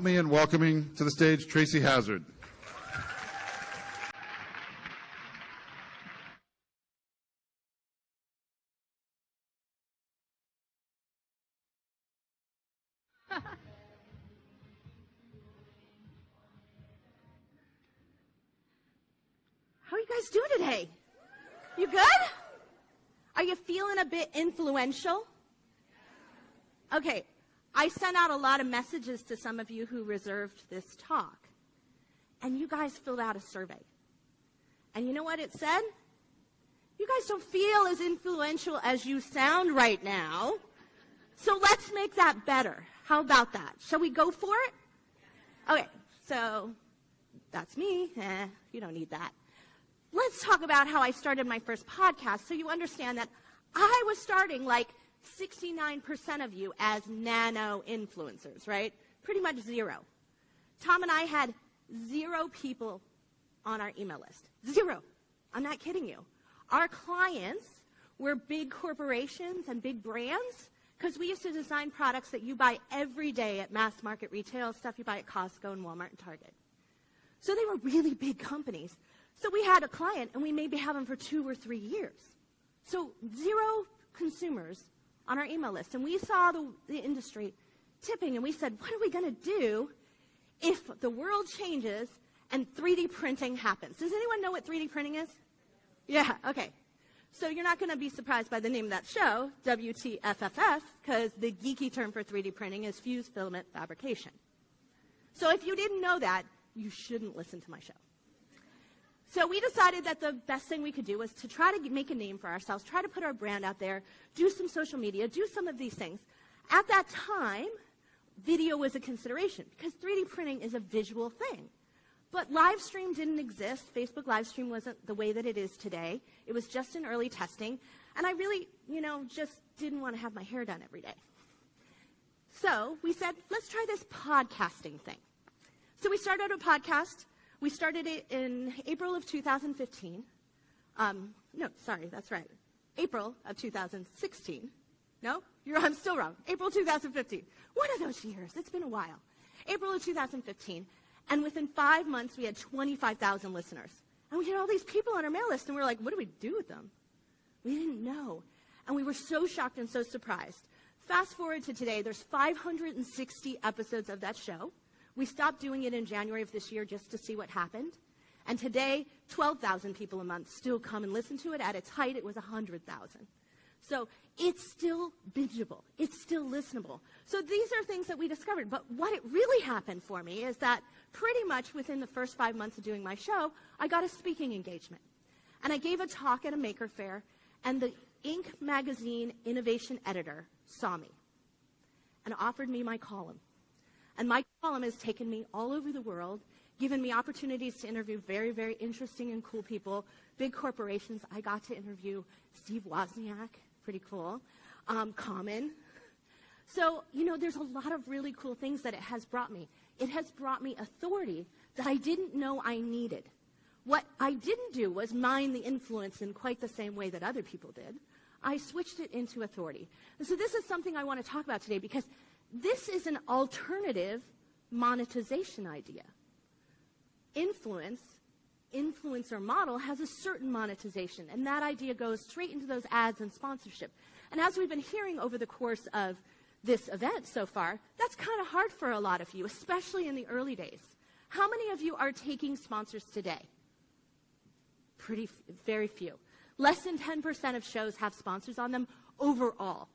help me in welcoming to the stage Tracy Hazzard. How are you guys doing today? You good? Are you feeling a bit influential? Okay, I sent out a lot of messages to some of you who reserved this talk, and you guys filled out a survey. And you know what it said? You guys don't feel as influential as you sound right now, so let's make that better. How about that? Shall we go for it? Okay, so that's me. You don't need that. Let's talk about how I started my first podcast so you understand that I was starting like 69% of you as nano influencers, right? Pretty much zero. Tom and I had 0 people on our email list. 0. I'm not kidding you. Our clients were big corporations and big brands because we used to design products that you buy every day at mass market retail, stuff you buy at Costco and Walmart and Target. So they were really big companies. So we had a client, and we maybe have them for 2 or 3 years. So 0 consumers on our email list. And we saw the industry tipping, and we said, what are we going to do if the world changes and 3D printing happens? Does anyone know what 3D printing is? Yeah, okay. So you're not going to be surprised by the name of that show, WTFFF, because the geeky term for 3D printing is fused filament fabrication. So if you didn't know that, you shouldn't listen to my show. So we decided that the best thing we could do was to try to make a name for ourselves, try to put our brand out there, do some social media, do some of these things. At that time, video was a consideration because 3D printing is a visual thing. But live stream didn't exist. Facebook live stream wasn't the way that it is today. It was just in early testing. And I really, just didn't want to have my hair done every day. So we said, let's try this podcasting thing. So we started a podcast. We started it in April of 2015. No, sorry, that's right. April of 2016. No, I'm still wrong. April 2015. One of those years. It's been a while. April of 2015. And within 5 months, we had 25,000 listeners. And we had all these people on our mail list, and we were like, what do we do with them? We didn't know. And we were so shocked and so surprised. Fast forward to today, there's 560 episodes of that show. We stopped doing it in January of this year just to see what happened. And today, 12,000 people a month still come and listen to it. At its height, it was 100,000. So it's still bingeable. It's still listenable. So these are things that we discovered. But what it really happened for me is that pretty much within the first 5 months of doing my show, I got a speaking engagement. And I gave a talk at a maker fair, and the Inc. magazine innovation editor saw me and offered me my column. And my column has taken me all over the world, given me opportunities to interview very, very interesting and cool people, big corporations. I got to interview Steve Wozniak, pretty cool, Common. So, there's a lot of really cool things that it has brought me. It has brought me authority that I didn't know I needed. What I didn't do was mine the influence in quite the same way that other people did. I switched it into authority. And so this is something I want to talk about today because this is an alternative monetization idea. Influencer model has a certain monetization, and that idea goes straight into those ads and sponsorship. And as we've been hearing over the course of this event so far, that's kind of hard for a lot of you, especially in the early days. How many of you are taking sponsors today? Very few. Less than 10% of shows have sponsors on them overall.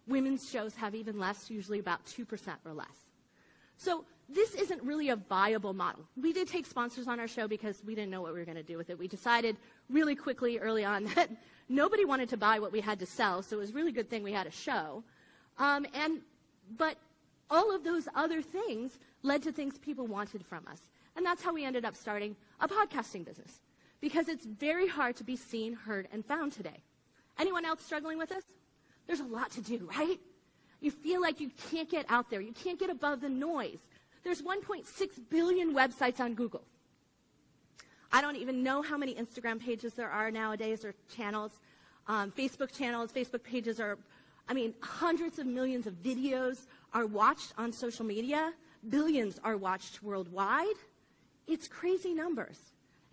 Women's shows have even less, usually about 2% or less. So this isn't really a viable model. We did take sponsors on our show because we didn't know what we were going to do with it. We decided really quickly early on that nobody wanted to buy what we had to sell, so it was a really good thing we had a show. But all of those other things led to things people wanted from us. And that's how we ended up starting a podcasting business, because it's very hard to be seen, heard, and found today. Anyone else struggling with this? There's a lot to do, right? You feel like you can't get out there. You can't get above the noise. There's 1.6 billion websites on Google. I don't even know how many Instagram pages there are nowadays, or channels. Facebook pages are, hundreds of millions of videos are watched on social media. Billions are watched worldwide. It's crazy numbers.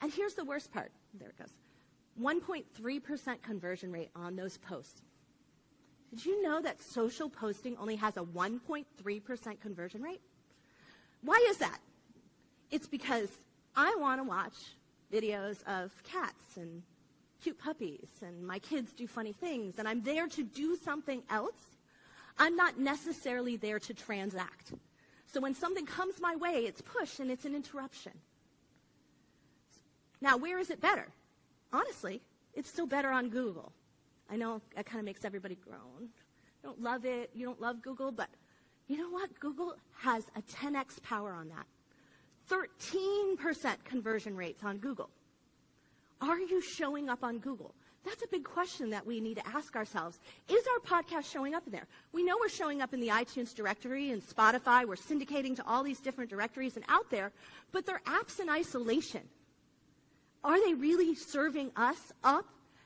And here's the worst part. There it goes. 1.3% conversion rate on those posts. Did you know that social posting only has a 1.3% conversion rate? Why is that? It's because I want to watch videos of cats and cute puppies, and my kids do funny things, and I'm there to do something else. I'm not necessarily there to transact. So when something comes my way, it's push and it's an interruption. Now, where is it better? Honestly, it's still better on Google. I know that kind of makes everybody groan. Don't love it. You don't love Google, but you know what? Google has a 10x power on that. 13% conversion rates on Google. Are you showing up on Google? That's a big question that we need to ask ourselves. Is our podcast showing up in there? We know we're showing up in the iTunes directory and Spotify. We're syndicating to all these different directories and out there, but they're apps in isolation. Are they really serving us up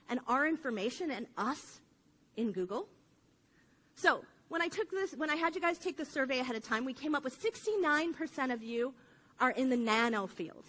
and our information and us in Google? So when I had you guys take the survey ahead of time, we came up with 69% of you are in the nano field,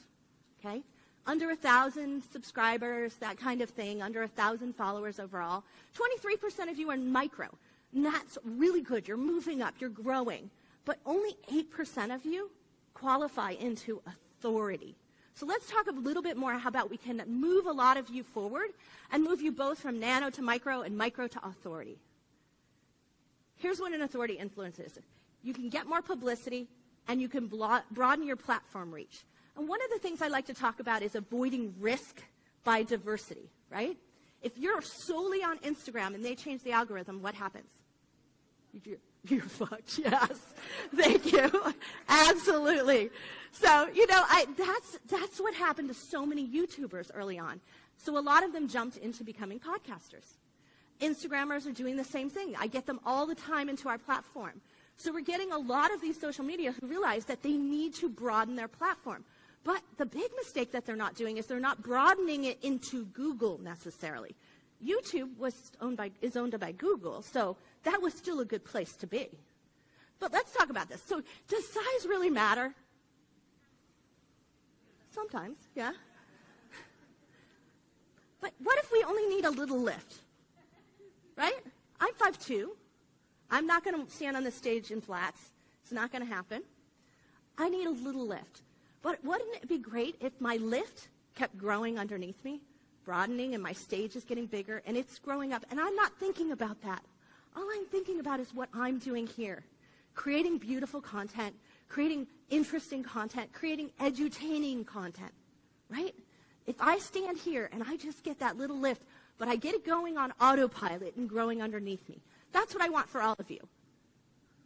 okay? Under 1,000 subscribers, that kind of thing, under 1,000 followers overall. 23% of you are in micro, and that's really good. You're moving up, you're growing. But only 8% of you qualify into authority. So let's talk a little bit more how about we can move a lot of you forward and move you both from nano to micro and micro to authority. Here's what an authority influence is. You can get more publicity, and you can broaden your platform reach. And one of the things I like to talk about is avoiding risk by diversity, right? If you're solely on Instagram and they change the algorithm, what happens? You're fucked, yes. Thank you. Absolutely. So, that's what happened to so many YouTubers early on. So a lot of them jumped into becoming podcasters. Instagrammers are doing the same thing. I get them all the time into our platform. So we're getting a lot of these social media who realize that they need to broaden their platform. But the big mistake that they're not doing is they're not broadening it into Google necessarily. YouTube is owned by Google, so that was still a good place to be. But let's talk about this. So does size really matter? Sometimes, yeah. But what if we only need a little lift? Right? I'm 5'2". I'm not going to stand on the stage in flats. It's not going to happen. I need a little lift. But wouldn't it be great if my lift kept growing underneath me, broadening, and my stage is getting bigger, and it's growing up, and I'm not thinking about that. All I'm thinking about is what I'm doing here, creating beautiful content, creating interesting content, creating edutaining content, right? If I stand here and I just get that little lift, but I get it going on autopilot and growing underneath me, that's what I want for all of you.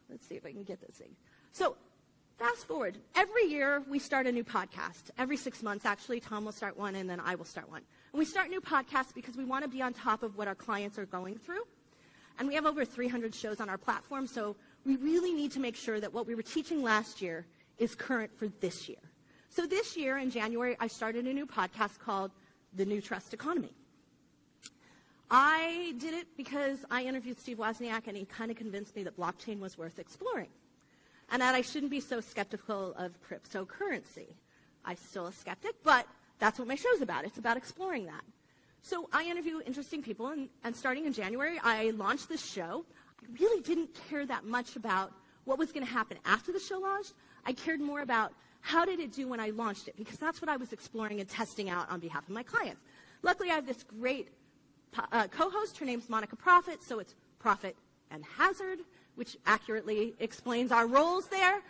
Let's see if I can get this thing. So fast forward. Every year we start a new podcast. Every 6 months, actually, Tom will start one and then I will start one. And we start new podcasts because we want to be on top of what our clients are going through. And we have over 300 shows on our platform, so we really need to make sure that what we were teaching last year is current for this year. So this year, in January, I started a new podcast called The New Trust Economy. I did it because I interviewed Steve Wozniak, and he kind of convinced me that blockchain was worth exploring, and that I shouldn't be so skeptical of cryptocurrency. I'm still a skeptic, but that's what my show's about. It's about exploring that. So I interview interesting people, and starting in January, I launched this show. I really didn't care that much about what was going to happen after the show launched. I cared more about how did it do when I launched it, because that's what I was exploring and testing out on behalf of my clients. Luckily, I have this great co-host. Her name's Monica Profit, so it's Profit and Hazard, which accurately explains our roles there.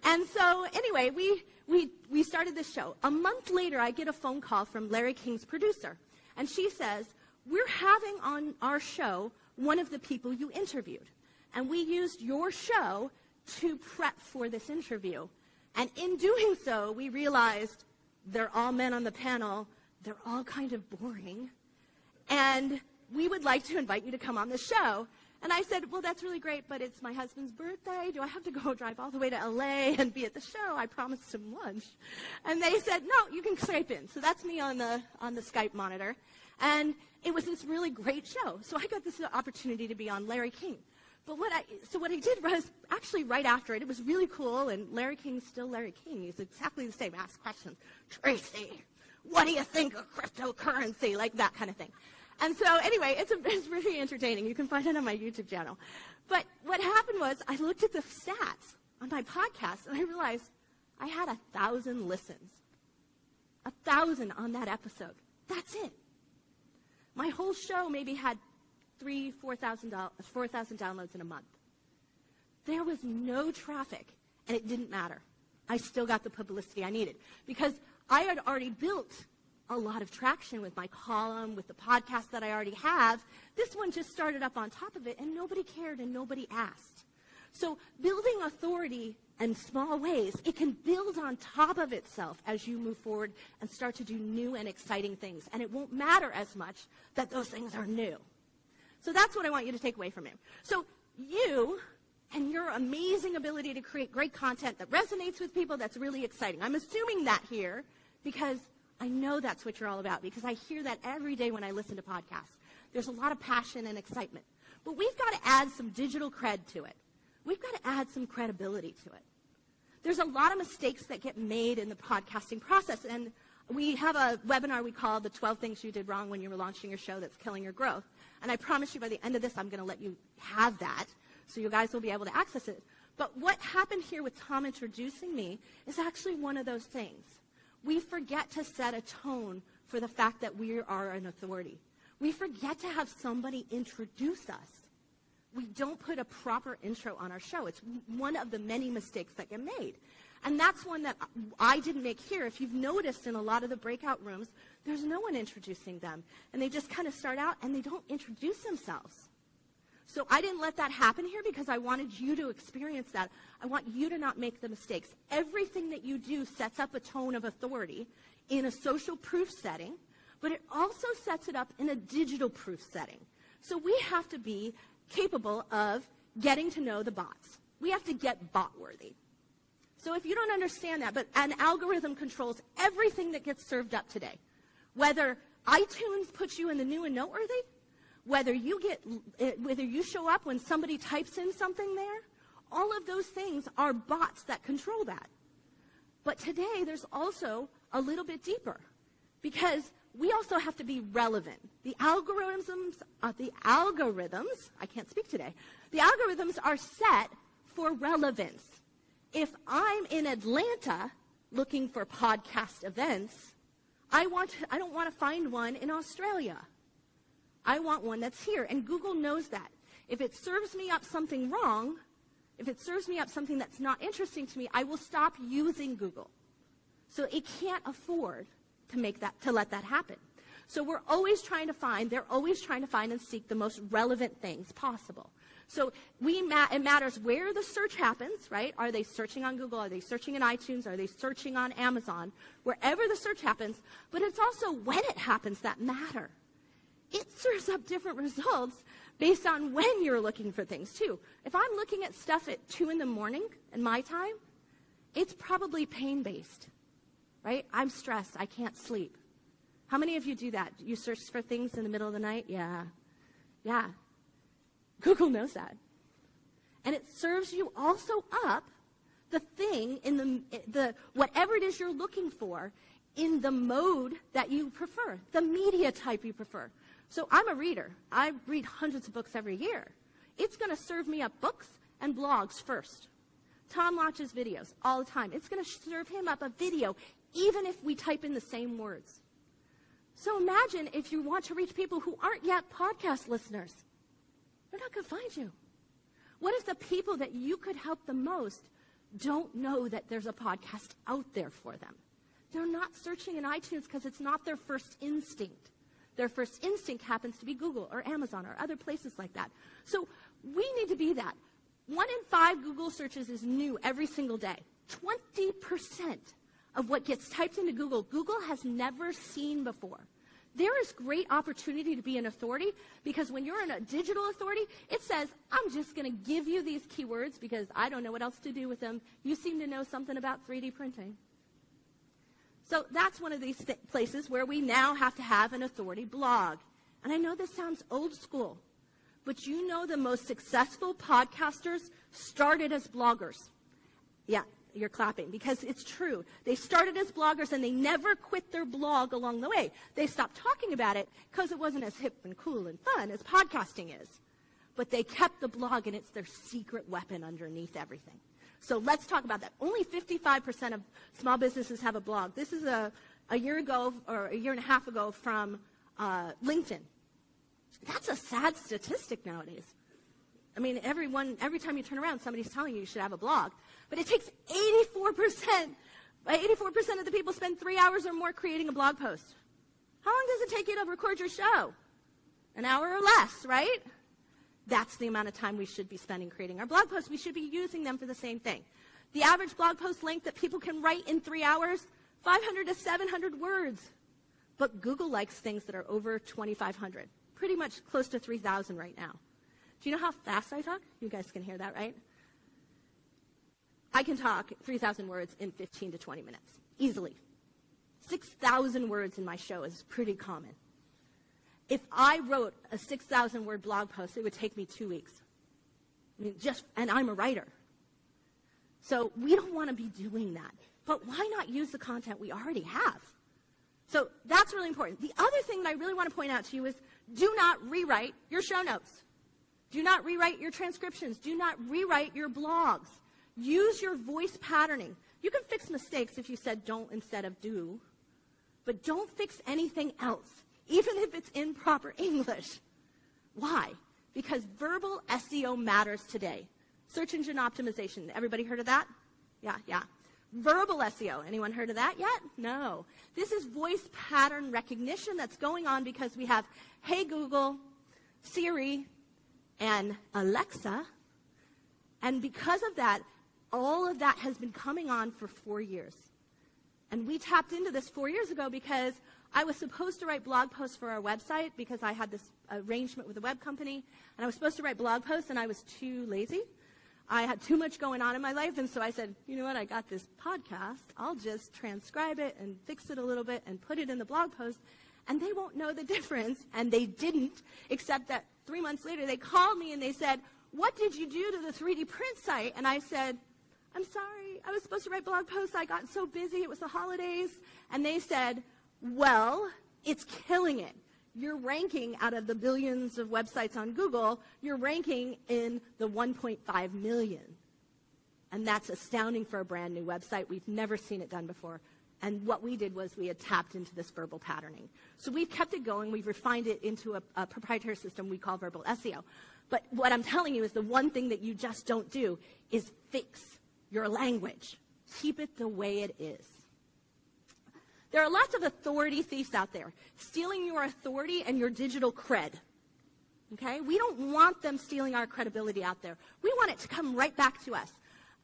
And so anyway, we started this show. A month later, I get a phone call from Larry King's producer, and she says, we're having on our show one of the people you interviewed, and we used your show to prep for this interview. And in doing so, we realized they're all men on the panel, they're all kind of boring, and we would like to invite you to come on the show. And I said, well, that's really great, but it's my husband's birthday. Do I have to go drive all the way to LA and be at the show? I promised him lunch. And they said, no, you can Skype in. So that's me on the Skype monitor. And it was this really great show. So I got this opportunity to be on Larry King. But what I did was actually right after it was really cool, and Larry King's still Larry King. He's exactly the same. Ask questions. Tracy, what do you think of cryptocurrency? Like that kind of thing. And so anyway, it's really entertaining. You can find it on my YouTube channel. But what happened was I looked at the stats on my podcast, and I realized I had 1,000 listens. 1,000 on that episode. That's it. My whole show maybe had 4,000 downloads in a month. There was no traffic, and it didn't matter. I still got the publicity I needed because I had already built a lot of traction with my column, with the podcast that I already have. This one just started up on top of it, and nobody cared and nobody asked. So building authority in small ways, it can build on top of itself as you move forward and start to do new and exciting things. And it won't matter as much that those things are new. So that's what I want you to take away from it. So you and your amazing ability to create great content that resonates with people, that's really exciting. I'm assuming that here because I know that's what you're all about, because I hear that every day when I listen to podcasts. There's a lot of passion and excitement. But we've got to add some digital cred to it. We've got to add some credibility to it. There's a lot of mistakes that get made in the podcasting process, and we have a webinar we call the 12 Things You Did Wrong When You Were Launching Your Show That's Killing Your Growth. And I promise you by the end of this, I'm going to let you have that, so you guys will be able to access it. But what happened here with Tom introducing me is actually one of those things. We forget to set a tone for the fact that we are an authority. We forget to have somebody introduce us. We don't put a proper intro on our show. It's one of the many mistakes that get made. And that's one that I didn't make here. If you've noticed in a lot of the breakout rooms, there's no one introducing them. And they just kind of start out and they don't introduce themselves. So I didn't let that happen here because I wanted you to experience that. I want you to not make the mistakes. Everything that you do sets up a tone of authority in a social proof setting, but it also sets it up in a digital proof setting. So we have to be capable of getting to know the bots. We have to get bot-worthy. So if you don't understand that, but an algorithm controls everything that gets served up today, whether iTunes puts you in the new and noteworthy, whether you show up when somebody types in something there, all of those things are bots that control that. But today, there's also a little bit deeper, because we also have to be relevant. The algorithms, I can't speak today, the algorithms are set for relevance. If I'm in Atlanta looking for podcast events, I don't want to find one in Australia. I want one that's here, and Google knows that. If it serves me up something wrong, if it serves me up something that's not interesting to me, I will stop using Google. So it can't afford to let that happen. So they're always trying to find and seek the most relevant things possible. So it matters where the search happens, right? Are they searching on Google? Are they searching in iTunes? Are they searching on Amazon? Wherever the search happens, but it's also when it happens that matter. It serves up different results based on when you're looking for things, too. If I'm looking at stuff at 2 in the morning in my time, it's probably pain-based, right? I'm stressed. I can't sleep. How many of you do that? You search for things in the middle of the night? Yeah. Google knows that. And it serves you also up the thing in the whatever it is you're looking for in the mode that you prefer, the media type you prefer. So I'm a reader. I read hundreds of books every year. It's going to serve me up books and blogs first. Tom launches videos all the time. It's going to serve him up a video, even if we type in the same words. So imagine if you want to reach people who aren't yet podcast listeners. They're not going to find you. What if the people that you could help the most don't know that there's a podcast out there for them? They're not searching in iTunes because it's not their first instinct. Their first instinct happens to be Google or Amazon or other places like that. So we need to be that. 1 in 5 Google searches is new every single day. 20% of what gets typed into Google, Google has never seen before. There is great opportunity to be an authority, because when you're in a digital authority, it says, I'm just going to give you these keywords because I don't know what else to do with them. You seem to know something about 3D printing. So that's one of these places where we now have to have an authority blog. And I know this sounds old school, But you know the most successful podcasters started as bloggers. Yeah, you're clapping because it's true. They started as bloggers and they never quit their blog along the way. They stopped talking about it because it wasn't as hip and cool and fun as podcasting is. But they kept the blog, and it's their secret weapon underneath everything. So let's talk about that. Only 55% of small businesses have a blog. This is a year ago or a year and a half ago from LinkedIn. That's a sad statistic nowadays. I mean, every time you turn around, somebody's telling you should have a blog. But it takes 84% of the people spend 3 hours or more creating a blog post. How long does it take you to record your show? An hour or less, right? That's the amount of time we should be spending creating our blog posts. We should be using them for the same thing. The average blog post length that people can write in 3 hours, 500 to 700 words. But Google likes things that are over 2,500, pretty much close to 3,000 right now. Do you know how fast I talk? You guys can hear that, right? I can talk 3,000 words in 15 to 20 minutes, easily. 6,000 words in my show is pretty common. If I wrote a 6,000-word blog post, it would take me 2 weeks. I mean, and I'm a writer. So we don't want to be doing that. But why not use the content we already have? So that's really important. The other thing that I really want to point out to you is do not rewrite your show notes. Do not rewrite your transcriptions. Do not rewrite your blogs. Use your voice patterning. You can fix mistakes if you said don't instead of do, but don't fix anything else, even if it's improper English. Why? Because verbal SEO matters today. Search engine optimization. Everybody heard of that? Yeah. Verbal SEO. Anyone heard of that yet? No. This is voice pattern recognition that's going on because we have Hey Google, Siri, and Alexa. And because of that, all of that has been coming on for 4 years. And we tapped into this 4 years ago because I was supposed to write blog posts for our website because I had this arrangement with a web company, and I was supposed to write blog posts, and I was too lazy. I had too much going on in my life, and so I said, you know what, I got this podcast. I'll just transcribe it and fix it a little bit and put it in the blog post, and they won't know the difference. And they didn't, except that 3 months later, they called me and they said, what did you do to the 3D print site? And I said, I'm sorry, I was supposed to write blog posts. I got so busy. It was the holidays. And they said, well, it's killing it. You're ranking out of the billions of websites on Google, you're ranking in the 1.5 million. And that's astounding for a brand new website. We've never seen it done before. And what we did was we had tapped into this verbal patterning. So we've kept it going. We've refined it into a proprietary system we call verbal SEO. But what I'm telling you is the one thing that you just don't do is fix your language. Keep it the way it is. There are lots of authority thieves out there, stealing your authority and your digital cred. Okay? We don't want them stealing our credibility out there. We want it to come right back to us.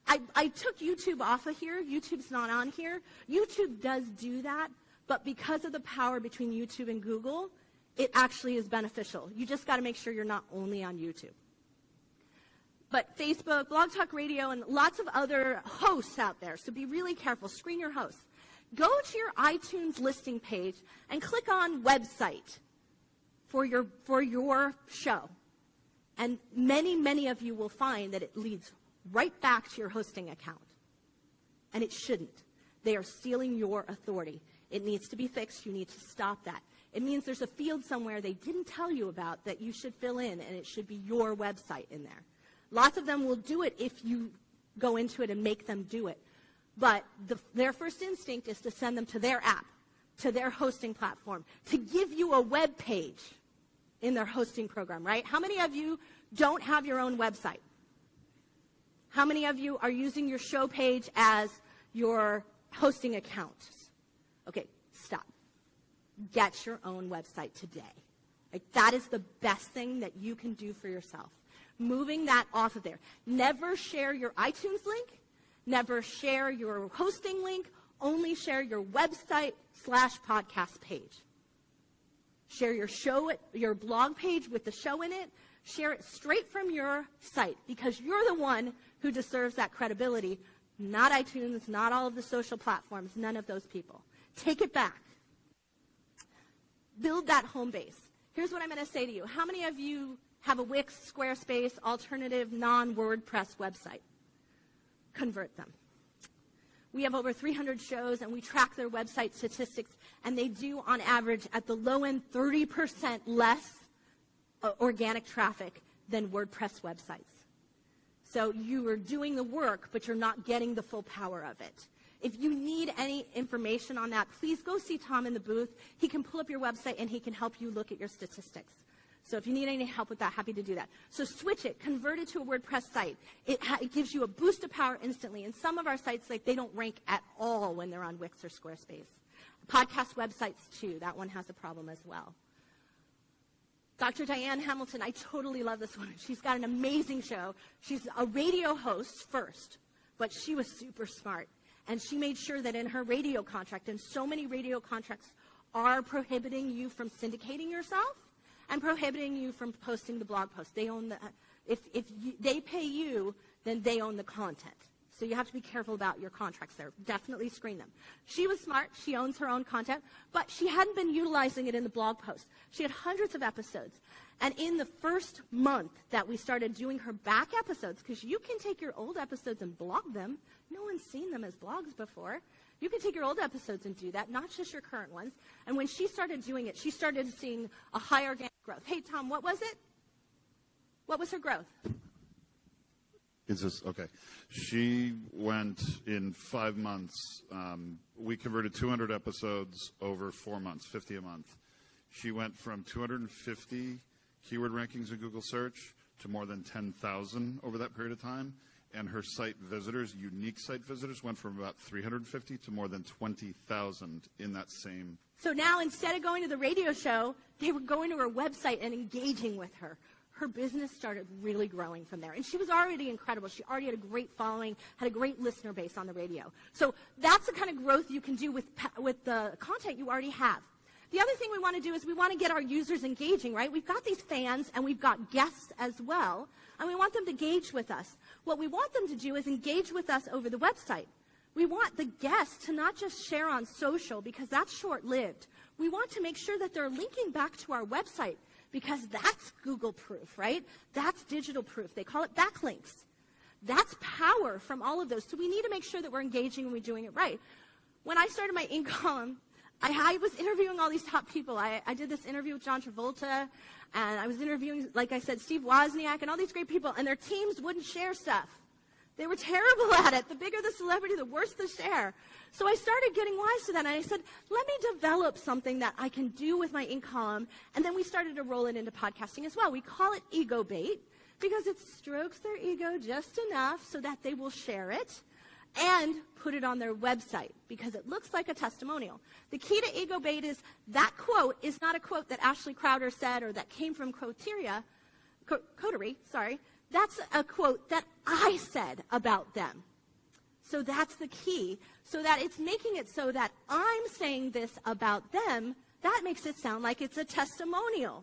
I took YouTube off of here. YouTube's not on here. YouTube does do that, but because of the power between YouTube and Google, it actually is beneficial. You just got to make sure you're not only on YouTube. But Facebook, Blog Talk Radio, and lots of other hosts out there, so be really careful. Screen your hosts. Go to your iTunes listing page and click on website for your show. And many of you will find that it leads right back to your hosting account. And it shouldn't. They are stealing your authority. It needs to be fixed. You need to stop that. It means there's a field somewhere they didn't tell you about that you should fill in, and it should be your website in there. Lots of them will do it if you go into it and make them do it. But their first instinct is to send them to their app, to their hosting platform, to give you a web page in their hosting program, right? How many of you don't have your own website? How many of you are using your show page as your hosting account? Okay, stop. Get your own website today. Like, that is the best thing that you can do for yourself. Moving that off of there. Never share your iTunes link. Never share your hosting link. Only share your website/podcast page. Share your show, your blog page with the show in it. Share it straight from your site because you're the one who deserves that credibility, not iTunes, not all of the social platforms, none of those people. Take it back. Build that home base. Here's what I'm going to say to you. How many of you have a Wix, Squarespace, alternative, non-WordPress website. Convert them. We have over 300 shows, and we track their website statistics, and they do, on average, at the low end, 30% less organic traffic than WordPress websites. So you are doing the work, but you're not getting the full power of it. If you need any information on that, please go see Tom in the booth. He can pull up your website, and he can help you look at your statistics. So if you need any help with that, happy to do that. So switch it, convert it to a WordPress site. It gives you a boost of power instantly. And some of our sites, like, they don't rank at all when they're on Wix or Squarespace. Podcast websites, too. That one has a problem as well. Dr. Diane Hamilton, I totally love this woman. She's got an amazing show. She's a radio host first, but she was super smart. And she made sure that in her radio contract, and so many radio contracts are prohibiting you from syndicating yourself and prohibiting you from posting the blog post. They own the, if they pay you, then they own the content. So you have to be careful about your contracts there. Definitely screen them. She was smart. She owns her own content, but she hadn't been utilizing it in the blog post. She had hundreds of episodes. And in the first month that we started doing her back episodes, because you can take your old episodes and blog them. No one's seen them as blogs before. You can take your old episodes and do that, not just your current ones. And when she started doing it, she started seeing a high organic growth. Hey, Tom, what was it? What was her growth? Is this okay? She went in 5 months. We converted 200 episodes over 4 months, 50 a month. She went from 250 keyword rankings in Google search to more than 10,000 over that period of time. And her site visitors, unique site visitors, went from about 350 to more than 20,000 in that same. So now, instead of going to the radio show, they were going to her website and engaging with her. Her business started really growing from there. And she was already incredible. She already had a great following, had a great listener base on the radio. So that's the kind of growth you can do with the content you already have. The other thing we want to do is we want to get our users engaging, right? We've got these fans, and we've got guests as well, and we want them to engage with us. What we want them to do is engage with us over the website. We want the guests to not just share on social, because that's short-lived. We want to make sure that they're linking back to our website, because that's Google proof, right? That's digital proof. They call it backlinks. That's power from all of those. So we need to make sure that we're engaging and we're doing it right. When I started my column, I was interviewing all these top people. I did this interview with John Travolta, and I was interviewing, like I said, Steve Wozniak, and all these great people, and their teams wouldn't share stuff. They were terrible at it. The bigger the celebrity, the worse the share. So I started getting wise to that, and I said, let me develop something that I can do with my column, and then we started to roll it into podcasting as well. We call it ego bait, because it strokes their ego just enough so that they will share it and put it on their website, because it looks like a testimonial. The key to ego bait is that quote is not a quote that Ashley Crowder said or that came from Coterie. That's a quote that I said about them. So that's the key, so that it's making it so that I'm saying this about them. That makes it sound like it's a testimonial,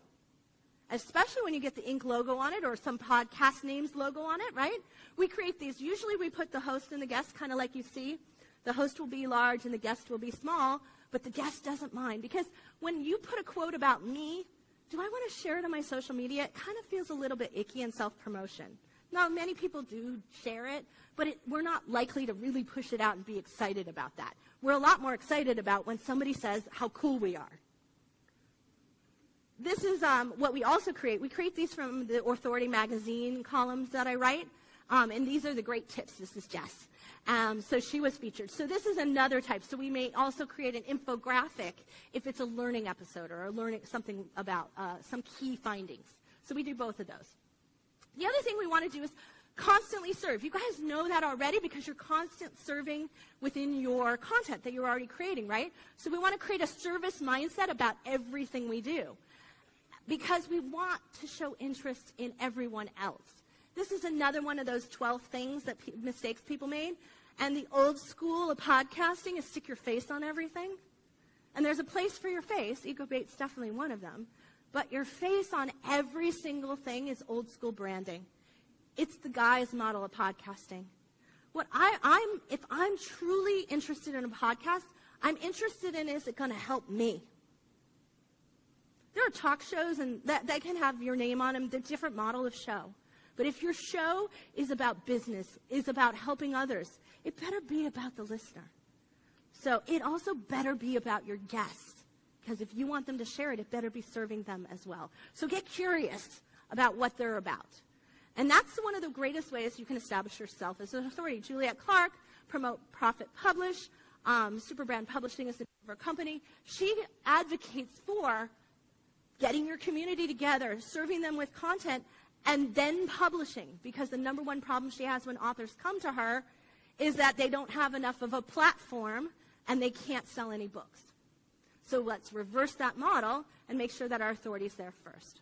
especially when you get the Inc. logo on it or some podcast names logo on it, right? We create these. Usually we put the host and the guest kind of like you see. The host will be large and the guest will be small, but the guest doesn't mind, because when you put a quote about me, do I want to share it on my social media? It kind of feels a little bit icky and self-promotion. Now, many people do share it, but we're not likely to really push it out and be excited about that. We're a lot more excited about when somebody says how cool we are. This is what we also create. We create these from the Authority magazine columns that I write, and these are the great tips. This is Jess. So she was featured. So this is another type. So we may also create an infographic if it's a learning episode or a learning something about some key findings. So we do both of those. The other thing we want to do is constantly serve. You guys know that already, because you're constant serving within your content that you're already creating, right? So we want to create a service mindset about everything we do, because we want to show interest in everyone else. This is another one of those 12 things that mistakes people made. And the old school of podcasting is stick your face on everything. And there's a place for your face. Ego bait's definitely one of them. But your face on every single thing is old school branding. It's the guy's model of podcasting. If I'm truly interested in a podcast, I'm interested in, is it going to help me? There are talk shows and that can have your name on them. They're a different model of show. But if your show is about business, is about helping others, it better be about the listener. So it also better be about your guests, because if you want them to share it, it better be serving them as well. So get curious about what they're about. And that's one of the greatest ways you can establish yourself as an authority. Juliet Clark, Promote, Profit, Publish, Superbrand Publishing is the name of her company. She advocates for getting your community together, serving them with content, and then publishing, because the number one problem she has when authors come to her is that they don't have enough of a platform and they can't sell any books. So let's reverse that model and make sure that our authority is there first.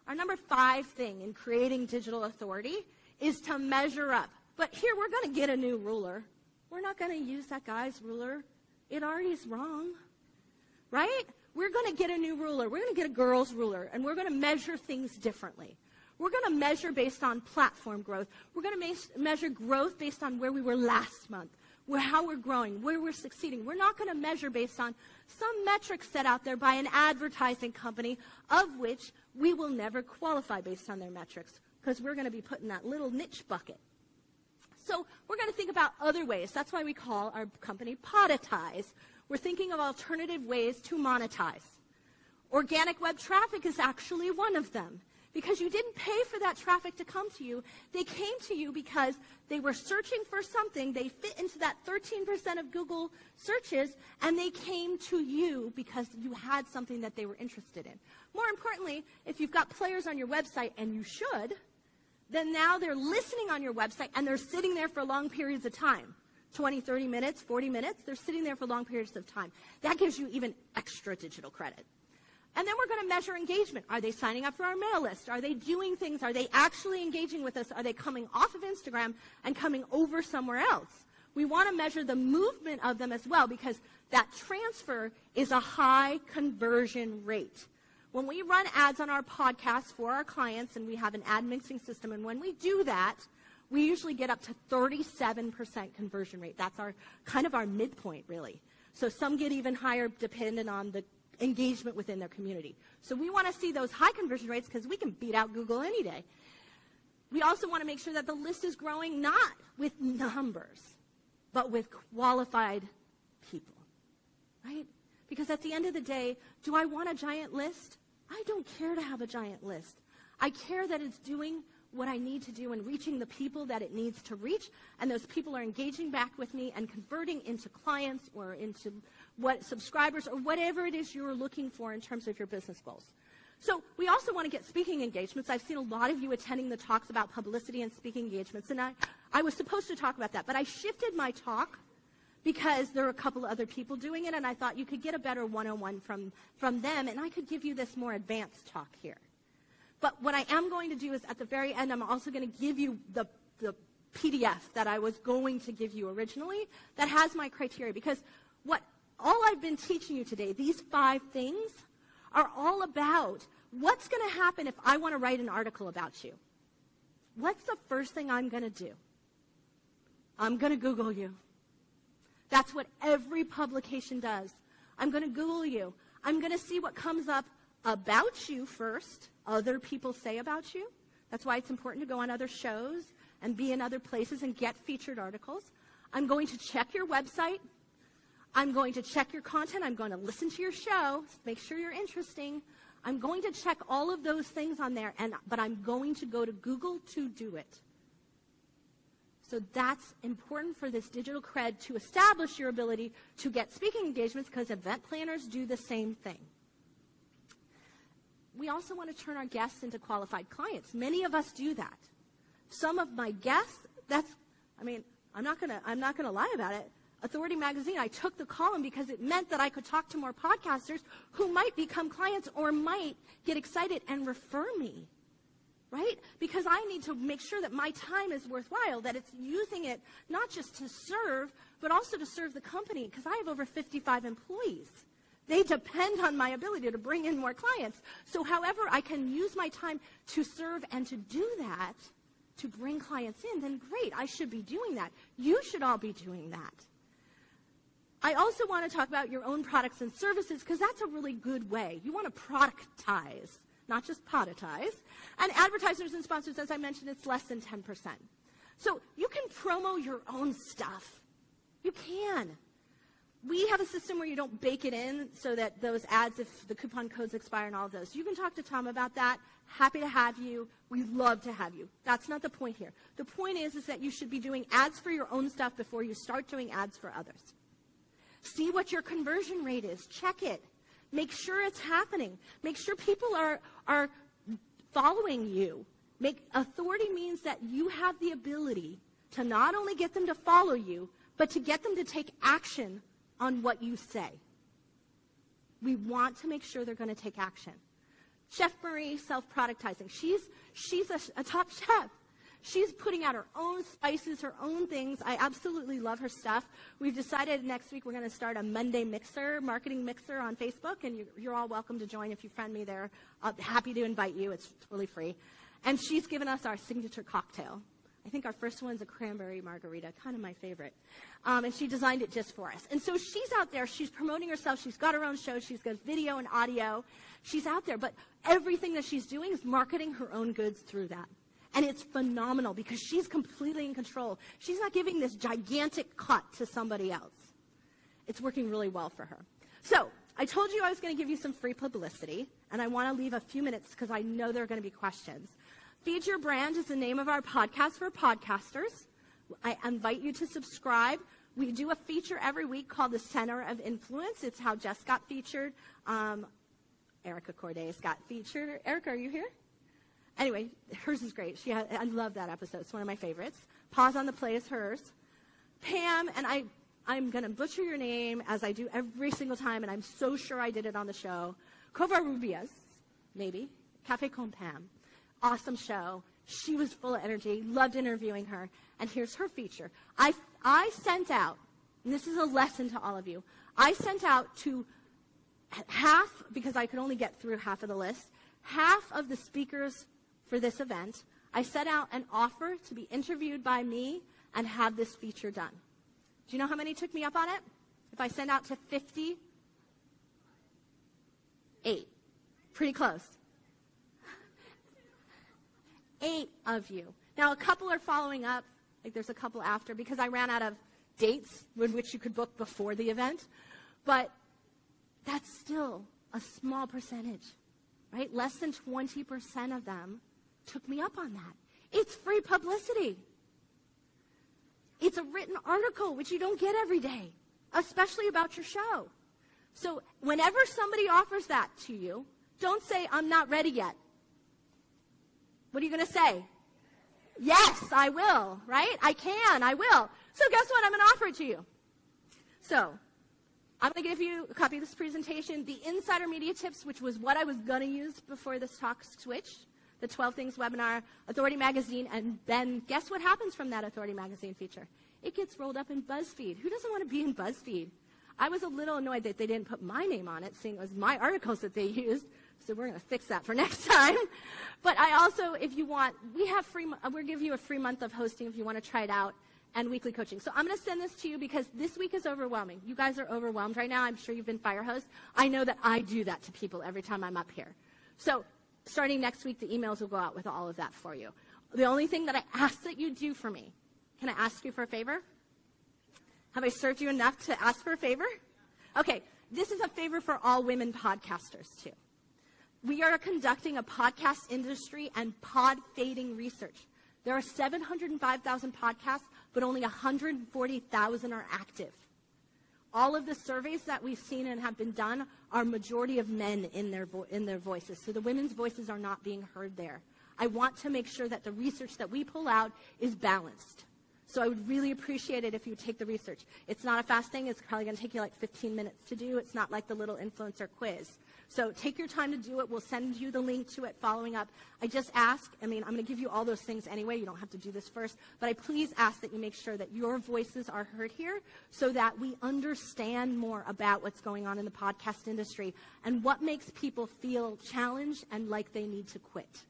Our number 5 thing in creating digital authority is to measure up. But here, we're going to get a new ruler. We're not going to use that guy's ruler. It already is wrong, right? We're going to get a new ruler. We're going to get a girl's ruler, and we're going to measure things differently. We're going to measure based on platform growth. We're going to measure growth based on where we were last month, how we're growing, where we're succeeding. We're not going to measure based on some metrics set out there by an advertising company, of which we will never qualify based on their metrics, because we're going to be put in that little niche bucket. So we're going to think about other ways. That's why we call our company Poditize. We're thinking of alternative ways to monetize. Organic web traffic is actually one of them, because you didn't pay for that traffic to come to you. They came to you because they were searching for something. They fit into that 13% of Google searches, and they came to you because you had something that they were interested in. More importantly, if you've got players on your website, and you should, then now they're listening on your website, and they're sitting there for long periods of time. 20, 30 minutes, 40 minutes, they're sitting there for long periods of time. That gives you even extra digital credit. And then we're going to measure engagement. Are they signing up for our mail list? Are they doing things? Are they actually engaging with us? Are they coming off of Instagram and coming over somewhere else? We want to measure the movement of them as well, because that transfer is a high conversion rate. When we run ads on our podcast for our clients, and we have an ad mixing system, and when we do that, we usually get up to 37% conversion rate. That's our kind of our midpoint, really. So some get even higher depending on the engagement within their community. So we want to see those high conversion rates, because we can beat out Google any day. We also want to make sure that the list is growing not with numbers, but with qualified people, right? Because at the end of the day, do I want a giant list? I don't care to have a giant list. I care that it's doing what I need to do and reaching the people that it needs to reach, and those people are engaging back with me and converting into clients or into subscribers or whatever it is you're looking for in terms of your business goals. So we also want to get speaking engagements. I've seen a lot of you attending the talks about publicity and speaking engagements, and I was supposed to talk about that, but I shifted my talk because there are a couple of other people doing it, and I thought you could get a better one-on-one from them, and I could give you this more advanced talk here. But what I am going to do is at the very end, I'm also going to give you the PDF that I was going to give you originally that has my criteria, because all I've been teaching you today, these 5 things, are all about what's going to happen if I want to write an article about you. What's the first thing I'm going to do? I'm going to Google you. That's what every publication does. I'm going to Google you. I'm going to see what comes up about you first, other people say about you. That's why it's important to go on other shows and be in other places and get featured articles. I'm going to check your website. I'm going to check your content. I'm going to listen to your show, make sure you're interesting. I'm going to check all of those things on there, but I'm going to go to Google to do it. So that's important for this digital cred to establish your ability to get speaking engagements, because event planners do the same thing. We also want to turn our guests into qualified clients. Many of us do that. Some of my guests, I'm not gonna lie about it. Authority Magazine, I took the column because it meant that I could talk to more podcasters who might become clients or might get excited and refer me, right? Because I need to make sure that my time is worthwhile, that it's using it not just to serve, but also to serve the company, because I have over 55 employees. They depend on my ability to bring in more clients. So however I can use my time to serve and to do that, to bring clients in, then great, I should be doing that. You should all be doing that. I also want to talk about your own products and services, because that's a really good way. You want to productize, not just poditize. And advertisers and sponsors, as I mentioned, it's less than 10%. So you can promo your own stuff. You can. We have a system where you don't bake it in so that those ads, if the coupon codes expire and all of those. You can talk to Tom about that. Happy to have you. We love to have you. That's not the point here. The point is that you should be doing ads for your own stuff before you start doing ads for others. See what your conversion rate is. Check it. Make sure it's happening. Make sure people are following you. Authority means that you have the ability to not only get them to follow you, but to get them to take action on what you say. We want to make sure they're going to take action. Chef Marie, self-productizing. She's a top chef. She's putting out her own spices, her own things. I absolutely love her stuff. We've decided next week we're going to start a Monday marketing mixer on Facebook, and you're all welcome to join if you friend me there. I'm happy to invite you. It's totally free. And she's given us our signature cocktail. I think our first one's a cranberry margarita, kind of my favorite. And she designed it just for us. And so she's out there. She's promoting herself. She's got her own show. She's got video and audio. She's out there. But everything that she's doing is marketing her own goods through that. And it's phenomenal because she's completely in control. She's not giving this gigantic cut to somebody else. It's working really well for her. So I told you I was going to give you some free publicity, and I want to leave a few minutes because I know there are going to be questions. Feed Your Brand is the name of our podcast for podcasters. I invite you to subscribe. We do a feature every week called The Center of Influence. It's how Jess got featured. Erica Cordes got featured. Erica, are you here? Anyway, hers is great. I love that episode. It's one of my favorites. Pause on the Play is hers. Pam, and I'm going to butcher your name as I do every single time, and I'm so sure I did it on the show. Covarrubias, maybe. Café con Pam. Awesome show. She was full of energy. Loved interviewing her. And here's her feature. I sent out, and this is a lesson to all of you, I sent out to half, because I could only get through half of the list, half of the speakers for this event. I set out an offer to be interviewed by me and have this feature done. Do you know how many took me up on it? If I send out to 50, 8. Pretty close. 8 of you. Now, a couple are following up. Like there's a couple after because I ran out of dates in which you could book before the event. But that's still a small percentage, right? Less than 20% of them took me up on that. It's free publicity. It's a written article, which you don't get every day, especially about your show. So whenever somebody offers that to you, don't say, I'm not ready yet. What are you going to say? Yes, I will, right? I can, I will. So guess what? I'm going to offer it to you. So I'm going to give you a copy of this presentation. The Insider Media Tips, which was what I was going to use before this talk switched, the 12 Things webinar, Authority Magazine, and then guess what happens from that Authority Magazine feature? It gets rolled up in BuzzFeed. Who doesn't want to be in BuzzFeed? I was a little annoyed that they didn't put my name on it, seeing it was my articles that they used. So we're going to fix that for next time. But I also, if you want, we'll give you a free month of hosting if you want to try it out, and weekly coaching. So I'm going to send this to you because this week is overwhelming. You guys are overwhelmed right now. I'm sure you've been fire hosed. I know that I do that to people every time I'm up here. So starting next week, the emails will go out with all of that for you. The only thing that I ask that you do for me, can I ask you for a favor? Have I served you enough to ask for a favor? Okay, this is a favor for all women podcasters, too. We are conducting a podcast industry and pod fading research. There are 705,000 podcasts, but only 140,000 are active. All of the surveys that we've seen and have been done are majority of men in their voices. So the women's voices are not being heard there. I want to make sure that the research that we pull out is balanced. So I would really appreciate it if you would take the research. It's not a fast thing. It's probably going to take you like 15 minutes to do. It's not like the little influencer quiz. So take your time to do it. We'll send you the link to it following up. I just ask, I'm going to give you all those things anyway. You don't have to do this first. But I please ask that you make sure that your voices are heard here so that we understand more about what's going on in the podcast industry and what makes people feel challenged and like they need to quit.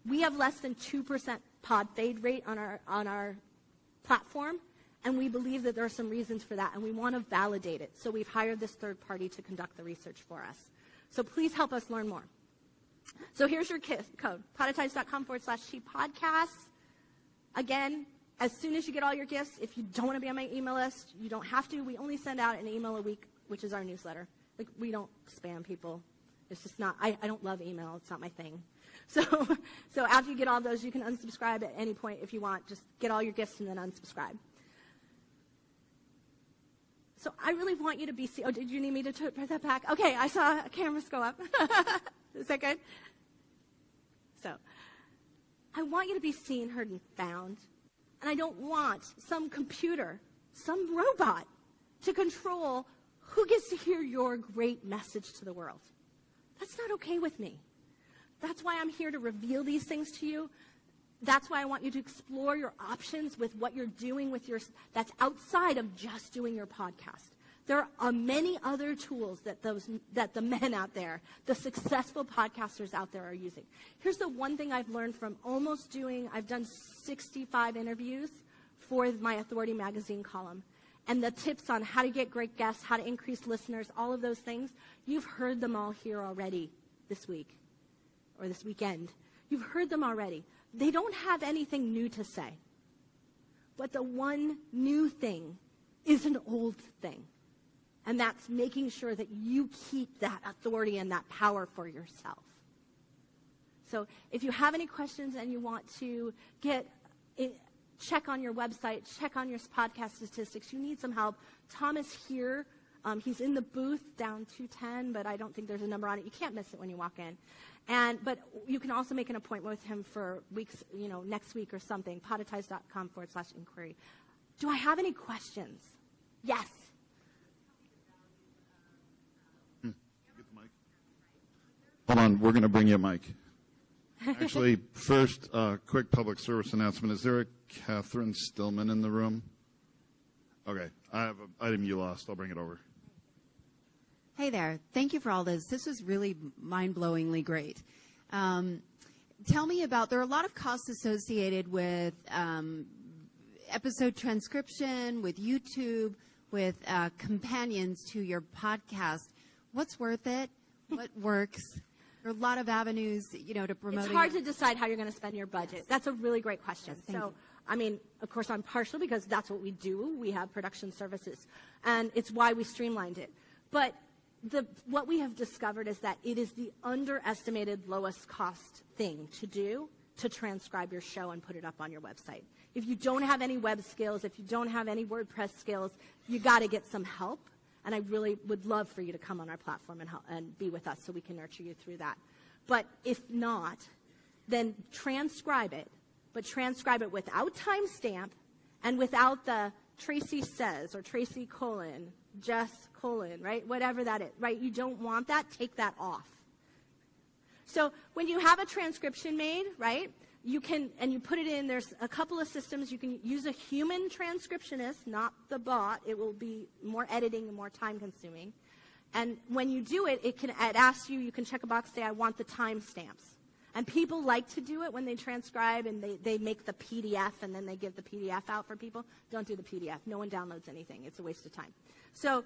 We have less than 2% pod fade rate on our platform, And we believe that there are some reasons for that, and we want to validate it. So we've hired this third party to conduct the research for us. So please help us learn more. So here's your code, publicized.com/ShePodcasts. Again, as soon as you get all your gifts, if you don't want to be on my email list, you don't have to. We only send out an email a week, which is our newsletter. Like, we don't spam people. It's just not, I don't love email. It's not my thing. So after you get all those, you can unsubscribe at any point if you want. Just get all your gifts and then unsubscribe. So I really want you to be seen. Oh, did you need me to put that back? Okay, I saw cameras go up. Is that good? So I want you to be seen, heard, and found. And I don't want some computer, some robot, to control who gets to hear your great message to the world. That's not okay with me. That's why I'm here to reveal these things to you. That's why I want you to explore your options with what you're doing with your, that's outside of just doing your podcast. There are many other tools that the men out there, the successful podcasters out there are using. Here's the one thing I've learned from I've done 65 interviews for my Authority Magazine column. And the tips on how to get great guests, how to increase listeners, all of those things, you've heard them all here already this week or this weekend. You've heard them already. They don't have anything new to say. But the one new thing is an old thing. And that's making sure that you keep that authority and that power for yourself. So if you have any questions and you want to check on your website, check on your podcast statistics, you need some help, Tom is here. He's in the booth down 210, but I don't think there's a number on it. You can't miss it when you walk in. But you can also make an appointment with him for weeks, next week or something, poditize.com/inquiry. Do I have any questions? Yes. Hold on, we're going to bring you a mic. Actually, first, quick public service announcement. Is there a Catherine Stillman in the room? Okay, I have an item you lost. I'll bring it over. Hey there. Thank you for all this. This was really mind-blowingly great. Tell me about, there are a lot of costs associated with episode transcription, with YouTube, with companions to your podcast. What's worth it? What works? There are a lot of avenues, to promote. It's hard to decide how you're going to spend your budget. That's a really great question. Yes, thank you. I mean, of course, I'm partial because that's what we do. We have production services, and it's why we streamlined it. But what we have discovered is that it is the underestimated lowest cost thing to do to transcribe your show and put it up on your website. If you don't have any web skills, if you don't have any WordPress skills, you got to get some help. And I really would love for you to come on our platform and be with us so we can nurture you through that. But if not, then transcribe it, but transcribe it without timestamp and without the Tracy says or Tracy : Jess : right? Whatever that is, right? You don't want that. Take that off. So when you have a transcription made, right, you can, and you put it in, there's a couple of systems. You can use a human transcriptionist, not the bot. It will be more editing and more time consuming. And when you do it, it asks you can check a box, say, I want the timestamps. And people like to do it when they transcribe and they make the PDF and then they give the PDF out for people. Don't do the PDF. No one downloads anything. It's a waste of time. So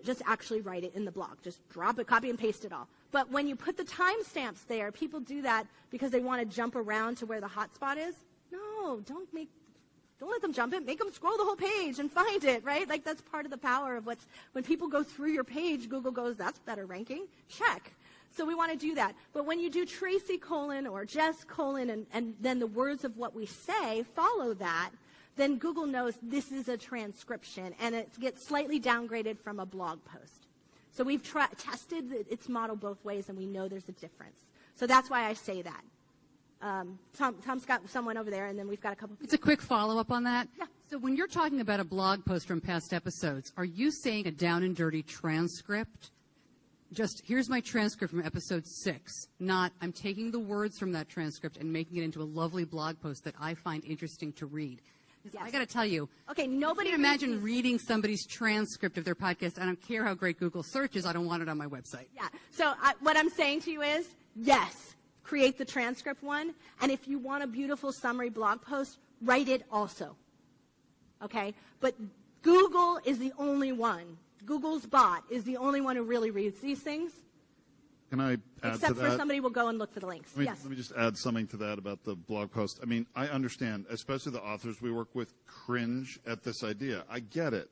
just actually write it in the blog. Just drop it, copy and paste it all. But when you put the timestamps there, people do that because they want to jump around to where the hot spot is. No, don't let them jump it. Make them scroll the whole page and find it, right? Like, that's part of the power of when people go through your page, Google goes, that's better ranking. Check. So we want to do that. But when you do Tracy : or Jess : and then the words of what we say follow that, then Google knows this is a transcription, and it gets slightly downgraded from a blog post. So we've tested its model both ways, and we know there's a difference. So that's why I say that. Tom's got someone over there, and then we've got a couple. It's a quick follow-up on that. Yeah. So when you're talking about a blog post from past episodes, are you saying a down and dirty transcript? Just, here's my transcript from episode 6, not I'm taking the words from that transcript and making it into a lovely blog post that I find interesting to read. Yes. I got to tell you, okay, nobody I can imagine reading somebody's transcript of their podcast. I don't care how great Google search is. I don't want it on my website. Yeah. So what I'm saying to you is, yes, create the transcript one. And if you want a beautiful summary blog post, write it also. okay? But Google is the only one. Google's bot is the only one who really reads these things. Can I add Except to that? for somebody will go and look for the links. Yes. Let me just add something to that about the blog post. I mean, I understand, especially the authors we work with cringe at this idea. I get it.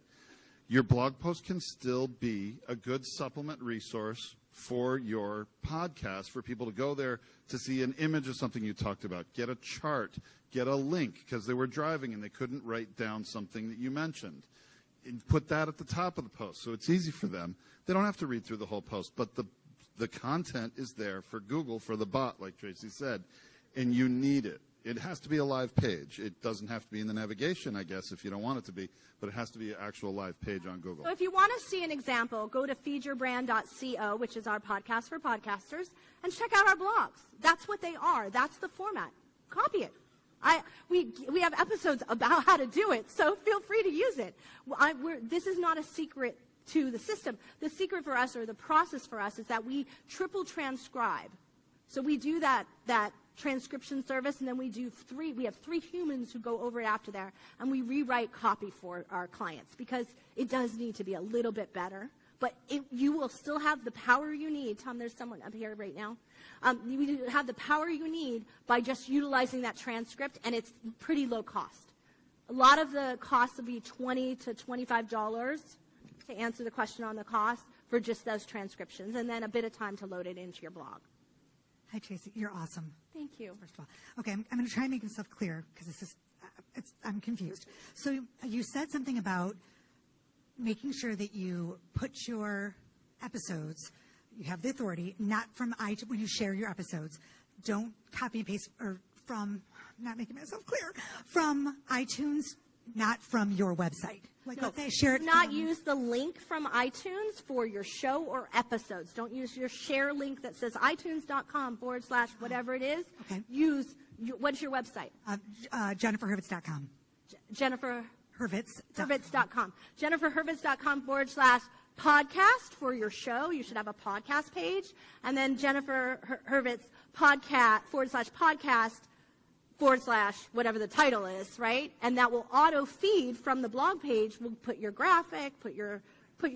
Your blog post can still be a good supplement resource for your podcast, for people to go there to see an image of something you talked about, get a chart, get a link because they were driving and they couldn't write down something that you mentioned. And put that at the top of the post so it's easy for them. They don't have to read through the whole post, but the content is there for Google, for the bot, like Tracy said, and you need it. It has to be a live page. It doesn't have to be in the navigation, I guess, if you don't want it to be, but it has to be an actual live page on Google. So if you want to see an example, go to feedyourbrand.co, which is our podcast for podcasters, and check out our blogs. That's what they are. That's the format. Copy it. We have episodes about how to do it, so feel free to use it. This is not a secret to the system. The secret for us, or the process for us, is that we triple transcribe. So we do that transcription service, and then we have 3 humans who go over it after there, and we rewrite copy for our clients because it does need to be a little bit better. But you will still have the power you need. Tom, there's someone up here right now. You have the power you need by just utilizing that transcript, and it's pretty low cost. A lot of the cost will be $20 to $25 to answer the question on the cost for just those transcriptions, and then a bit of time to load it into your blog. Hi, Tracy. You're awesome. Thank you. First of all. Okay, I'm going to try and make myself clear because I'm confused. So you said something about making sure that you put your episodes, you have the authority, not from iTunes, when you share your episodes, don't copy and paste, or from, I'm not making myself clear, from iTunes, not from your website. Like, No, let's say I share it do not from- use the link from iTunes for your show or episodes. Don't use your share link that says itunes.com/whatever it is. Okay. What's your website? JenniferHurwitz.com. Jennifer Hurwitz.com. Hurwitz.com. JenniferHurwitz.com/podcast for your show. You should have a podcast page. And then Jennifer Hurwitz /podcast / whatever the title is, right? And that will auto feed from the blog page. We'll put your graphic, put your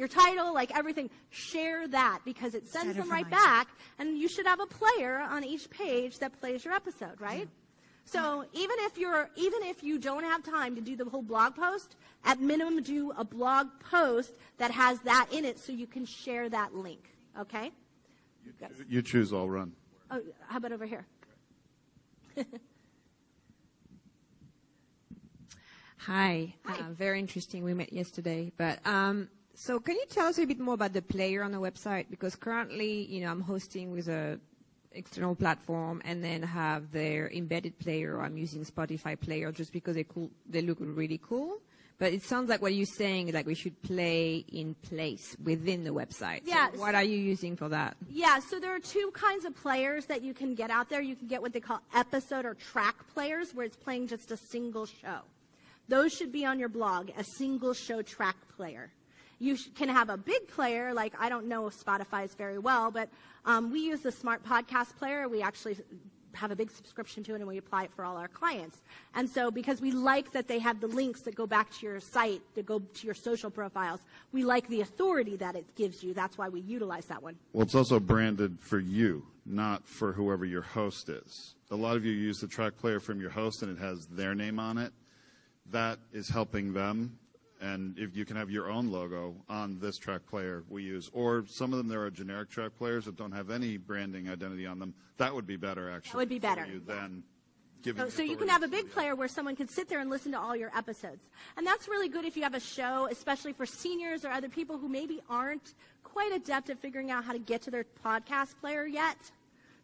title, like everything. Share that because it sends them right back. And you should have a player on each page that plays your episode, right? Yeah. So even if you don't have time to do the whole blog post, at minimum do a blog post that has that in it so you can share that link. Okay? You choose, I'll run. Oh, how about over here? Hi. Very interesting. We met yesterday. But so can you tell us a bit more about the player on the website? Because currently, I'm hosting with a external platform and then have their embedded player, or I'm using Spotify player just because they look really cool. But it sounds like what you're saying is like we should play in place within the website. Yes. So what are you using for that? Yeah, so there are 2 kinds of players that you can get out there. You can get what they call episode or track players, where it's playing just a single show. Those should be on your blog, a single show track player. You can have a big player, like I don't know Spotify's very well, but we use the Smart Podcast Player. We actually have a big subscription to it, and we apply it for all our clients. And so because we like that they have the links that go back to your site, that go to your social profiles, we like the authority that it gives you. That's why we utilize that one. Well, it's also branded for you, not for whoever your host is. A lot of you use the track player from your host, and it has their name on it. That is helping them. And if you can have your own logo on this track player we use, or some of them, there are generic track players that don't have any branding identity on them. That would be better, actually. That would be better. For you than giving So you can have a big player where someone can sit there and listen to all your episodes. And that's really good if you have a show, especially for seniors or other people who maybe aren't quite adept at figuring out how to get to their podcast player yet.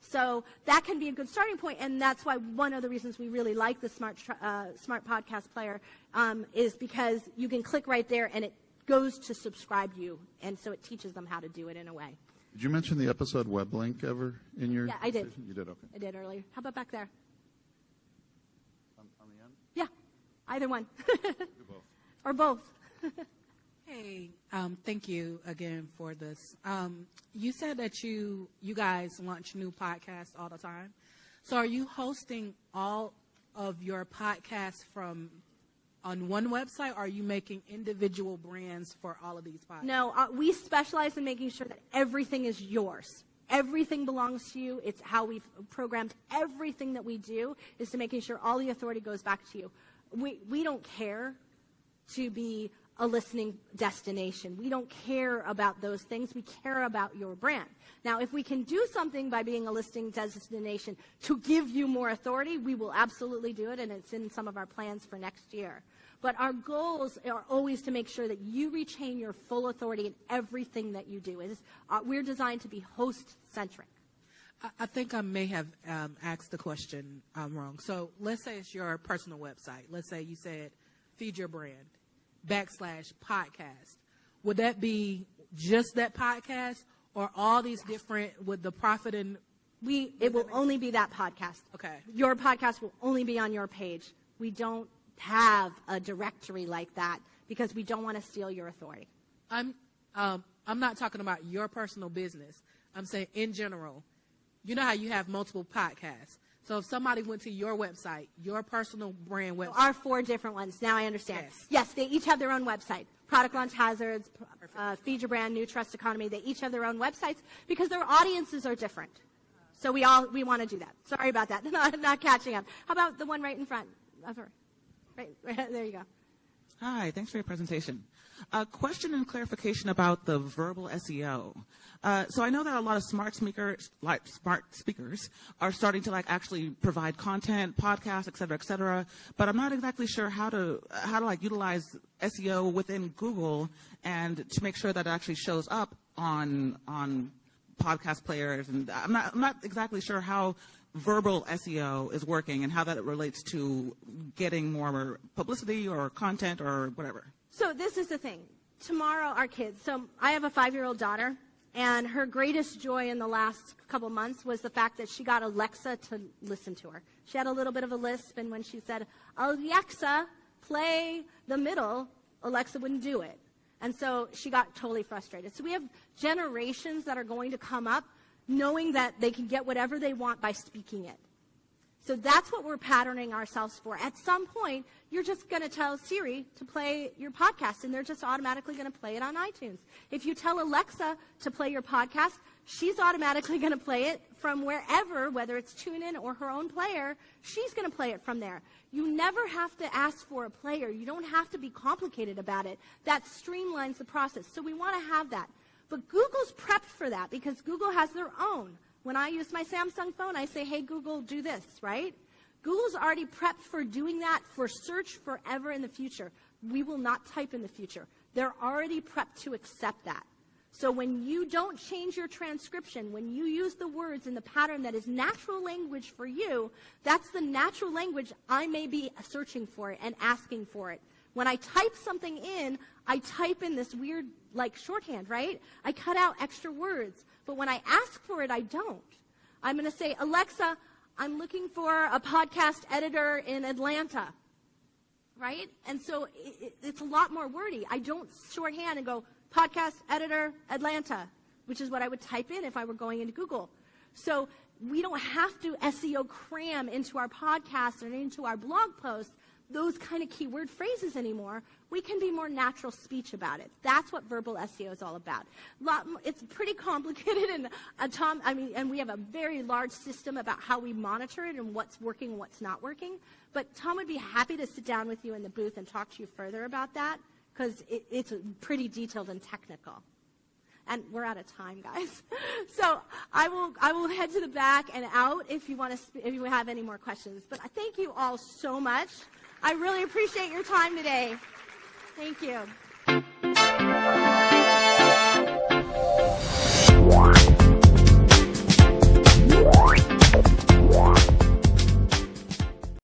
So that can be a good starting point, and that's why one of the reasons we really like the Smart Podcast Player is because you can click right there, and it goes to subscribe you, and so it teaches them how to do it in a way. Did you mention the episode web link ever in your? Yeah, I did. You did, okay. I did earlier. How about back there? On the end? Yeah, either one. Do both. Or both. Hey, thank you again for this. You said that you guys launch new podcasts all the time. So are you hosting all of your podcasts from on one website, or are you making individual brands for all of these podcasts? No, we specialize in making sure that everything is yours. Everything belongs to you. It's how we've programmed everything that we do is to making sure all the authority goes back to you. We don't care to be a listening destination. We don't care about those things. We care about your brand. Now, if we can do something by being a listening destination to give you more authority, we will absolutely do it, and it's in some of our plans for next year. But our goals are always to make sure that you retain your full authority in everything that you do. We're designed to be host-centric. I think I may have asked the question wrong. So let's say it's your personal website. Let's say you said Feed Your Brand /podcast. Would that be just that podcast, or all these different with the profit and? It will only be that podcast. Okay. Your podcast will only be on your page. We don't have a directory like that because we don't want to steal your authority. I'm not talking about your personal business. I'm saying in general. You know how you have multiple podcasts. So if somebody went to your website, your personal brand website. There are 4 different ones. Now I understand. Yes. Yes, they each have their own website. Product Launch Hazards, Feed Your Brand, New Trust Economy. They each have their own websites because their audiences are different. So we want to do that. Sorry about that. Not catching up. How about the one right in front of her? Right there you go. Hi, thanks for your presentation. A question and clarification about the verbal SEO. So I know that a lot of smart speakers are starting to actually provide content, podcasts, et cetera, but I'm not exactly sure how to utilize SEO within Google and to make sure that it actually shows up on podcast players, and I'm not exactly sure how verbal SEO is working and how that relates to getting more publicity or content or whatever. So this is the thing. Tomorrow, our kids. So I have a 5-year-old daughter, and her greatest joy in the last couple months was the fact that she got Alexa to listen to her. She had a little bit of a lisp, and when she said, Alexa, play the middle, Alexa wouldn't do it. And so she got totally frustrated. So we have generations that are going to come up knowing that they can get whatever they want by speaking it. So that's what we're patterning ourselves for. At some point, you're just going to tell Siri to play your podcast, and they're just automatically going to play it on iTunes. If you tell Alexa to play your podcast, she's automatically going to play it from wherever, whether it's TuneIn or her own player, she's going to play it from there. You never have to ask for a player. You don't have to be complicated about it. That streamlines the process. So we want to have that. But Google's prepped for that because Google has their own. When I use my Samsung phone, I say, hey, Google, do this, right? Google's already prepped for doing that for search forever in the future. We will not type in the future. They're already prepped to accept that. So when you don't change your transcription, when you use the words in the pattern that is natural language for you, that's the natural language I may be searching for it and asking for it. When I type something in, I type in this weird, shorthand, right? I cut out extra words. But when I ask for it, I don't. I'm going to say, Alexa, I'm looking for a podcast editor in Atlanta, right? And so it's a lot more wordy. I don't shorthand and go, podcast editor Atlanta, which is what I would type in if I were going into Google. So we don't have to SEO cram into our podcasts or into our blog posts those kind of keyword phrases anymore. We can be more natural speech about it. That's what verbal SEO is all about. It's pretty complicated, and we have a very large system about how we monitor it and what's working and what's not working. But Tom would be happy to sit down with you in the booth and talk to you further about that because it's pretty detailed and technical. And we're out of time, guys. So I will head to the back and out if you if you have any more questions. But thank you all so much. I really appreciate your time today. Thank you.